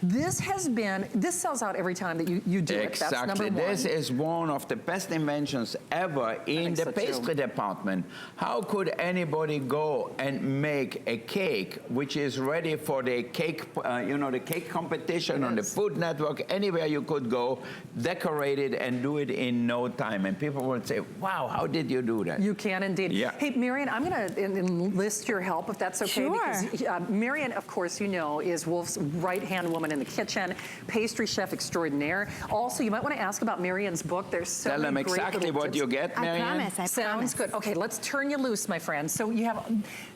This sells out every time that you do it. Exactly. That's number one. This is one of the best inventions ever in the pastry department. How could anybody go and make a cake which is ready for the cake, you know, the cake competition on the Food Network, anywhere you could go, decorate it and do it in no time. And people would say, wow, how did you do that? You can indeed. Yeah. Hey, Marion, I'm going to enlist your help if that's okay. Sure. Because Marion, of course, you know, is Wolf's right-hand woman in the kitchen, pastry chef extraordinaire. Also, you might want to ask about Marion's book. There's so Tell them many great exactly what tips. you get, Marion. I promise. Sounds good. Okay, let's turn you loose, my friend. So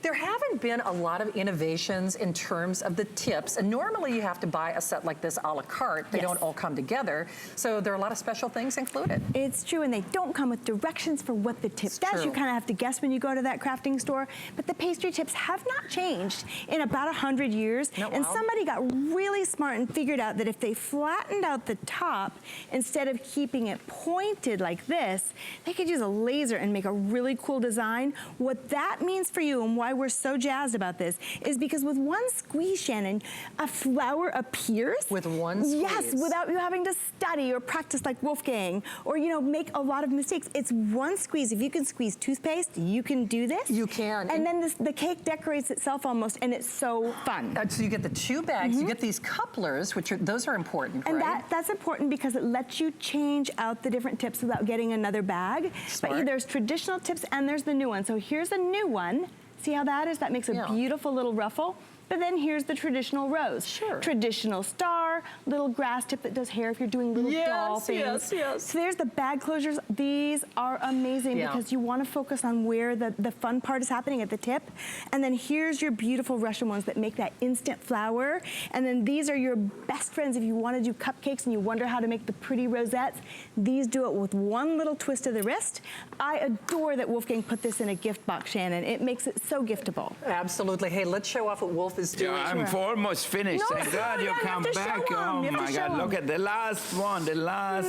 there haven't been a lot of innovations in terms of the tips. And normally you have to buy a set like this a la carte. They don't all come together. So there are a lot of special things included. It's true, and they don't come with directions for what the tip does. You kind of have to guess when you go to that crafting store. But the pastry tips have not changed in about 100 years. And somebody got really smart and figured out that if they flattened out the top, instead of keeping it pointed like this, they could use a laser and make a really cool design. What that means for you and why we're so jazzed about this is because with one squeeze, Shannon, a flower appears. With one squeeze? Yes, without you having to study or practice like Wolfgang or, you know, make a lot of mistakes. It's one squeeze. If you can squeeze toothpaste, you can do this. You can. And then the cake decorates itself almost, and it's so fun. So you get the two bags, you get these couplers, those are important, and right? that's important because it lets you change out the different tips without getting another bag. Smart. But there's traditional tips and there's the new one. So here's a new one. See how that is? That makes a beautiful little ruffle. But then here's the traditional rose. Sure. Traditional star, little grass tip that does hair if you're doing little doll things. Yes. So there's the bag closures. These are amazing because you want to focus on where the fun part is happening at the tip. And then here's your beautiful Russian ones that make that instant flower. And then these are your best friends if you want to do cupcakes and you wonder how to make the pretty rosettes. These do it with one little twist of the wrist. I adore that Wolfgang put this in a gift box, Shannon. It makes it so giftable. Absolutely. Hey, let's show off what Wolf is doing. Yeah, I'm almost finished. No, Thank God you come back. Oh my God, look at the last one, the last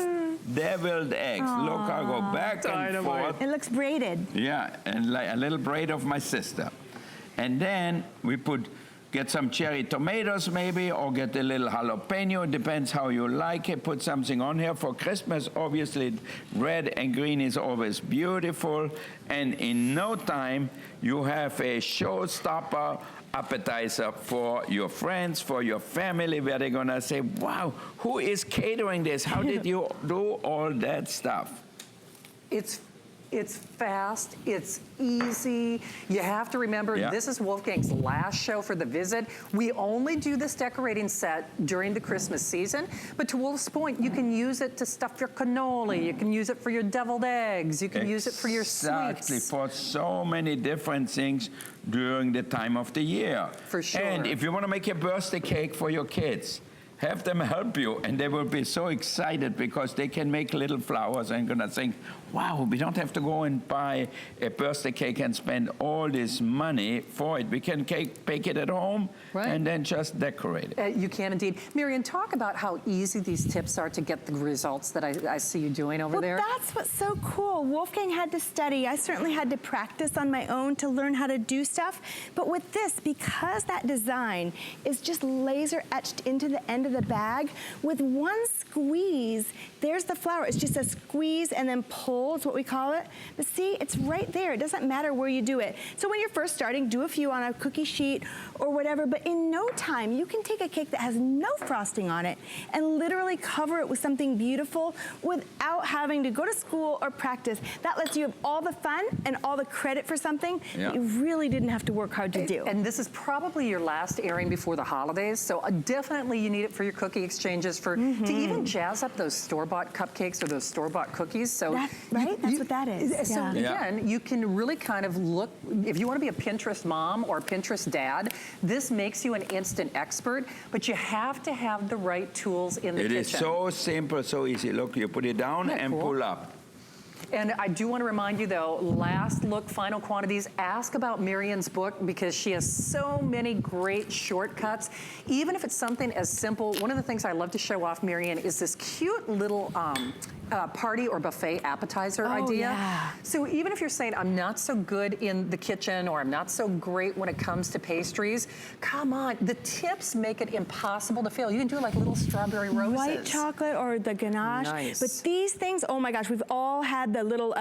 deviled eggs. Look, I go back and forth. It looks braided. Yeah, and like a little braid of my sister. And then we get some cherry tomatoes maybe, or get a little jalapeno, depends how you like it. Put something on here for Christmas. Obviously, red and green is always beautiful. And in no time, you have a showstopper appetizer for your friends, for your family, where they're gonna say, wow, who is catering this? How did you do all that stuff? It's fast, it's easy. You have to remember, this is Wolfgang's last show for the visit. We only do this decorating set during the Christmas season, but to Wolf's point, you can use it to stuff your cannoli, you can use it for your deviled eggs, you can use it for your sweets. Exactly, for so many different things during the time of the year. For sure. And if you want to make a birthday cake for your kids, have them help you, and they will be so excited because they can make little flowers and gonna think, wow, we don't have to go and buy a birthday cake and spend all this money for it. We can bake it at home and then just decorate it. You can indeed. Marion, talk about how easy these tips are to get the results that I see you doing over there. That's what's so cool. Wolfgang had to study. I certainly had to practice on my own to learn how to do stuff. But with this, because that design is just laser etched into the end of the bag, with one squeeze, there's the flower. It's just a squeeze and then pull is what we call it. But see, it's right there. It doesn't matter where you do it. So when you're first starting, do a few on a cookie sheet or whatever, but in no time, you can take a cake that has no frosting on it and literally cover it with something beautiful without having to go to school or practice. That lets you have all the fun and all the credit for something that you really didn't have to work hard to do. And this is probably your last airing before the holidays, so definitely you need it for your cookie exchanges, to even jazz up those store-bought cupcakes or those store-bought cookies. So that's what that is. So again, you can really kind of look, if you want to be a Pinterest mom or a Pinterest dad, this makes you an instant expert, but you have to have the right tools in the kitchen. It is so simple, so easy. Look, you put it down and pull up. And I do want to remind you though, last look, final quantities, ask about Marion's book because she has so many great shortcuts. Even if it's something as simple, one of the things I love to show off, Marion, is this cute little party or buffet appetizer idea. Yeah. So even if you're saying, I'm not so good in the kitchen or I'm not so great when it comes to pastries, come on, the tips make it impossible to fail. You can do like little strawberry roses. White chocolate or the ganache. Nice. But these things, oh my gosh, we've all had the little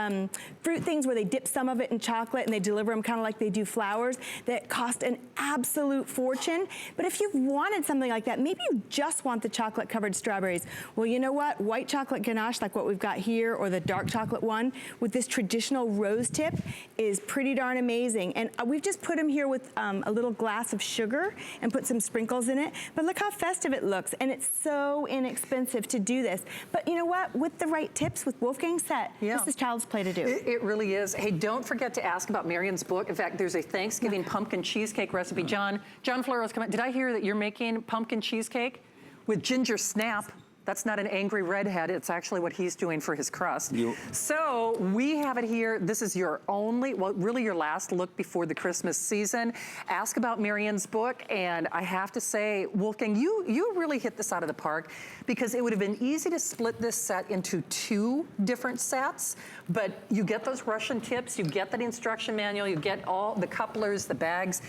fruit things where they dip some of it in chocolate and they deliver them kind of like they do flowers that cost an absolute fortune. But if you've wanted something like that, maybe you just want the chocolate covered strawberries. Well, you know what? White chocolate ganache, like what we've got here, or the dark chocolate one with this traditional rose tip is pretty darn amazing. And we've just put them here with a little glass of sugar and put some sprinkles in it. But look how festive it looks. And it's so inexpensive to do this. But you know what? With the right tips, with Wolfgang's set, this is child's play to do. It really is. Hey, don't forget to ask about Marion's book. In fact, there's a Thanksgiving pumpkin cheesecake recipe. John Floro's coming. Did I hear that you're making pumpkin cheesecake with ginger snap? That's not an angry redhead. It's actually what he's doing for his crust. So we have it here. This is your only, well, really your last look before the Christmas season. Ask about Marion's book. And I have to say, Wolfgang, you really hit this out of the park because it would have been easy to split this set into 2 different sets. But you get those Russian tips, you get that instruction manual, you get all the couplers, the bags,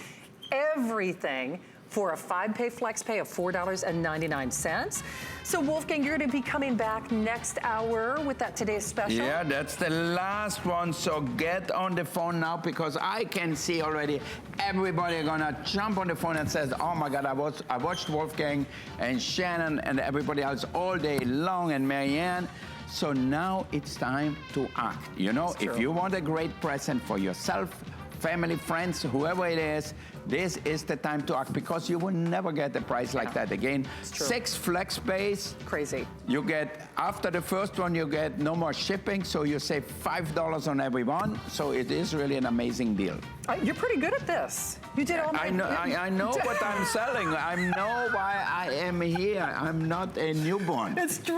everything for a 5-pay flex pay of $4.99. So Wolfgang, you're going to be coming back next hour with that today's special. Yeah, that's the last one. So get on the phone now because I can see already everybody gonna jump on the phone and says, "Oh my God, I watched Wolfgang and Shannon and everybody else all day long and Marianne." So now it's time to act. You know, if you want a great present for yourself, family, friends, whoever it is, this is the time to act because you will never get a price like that again. 6 flex pays. Crazy. You get, after the first one, you get no more shipping, so you save $5 on every one. So it is really an amazing deal. You're pretty good at this. You did all I know what I'm selling. I know why I am here. I'm not a newborn. It's true.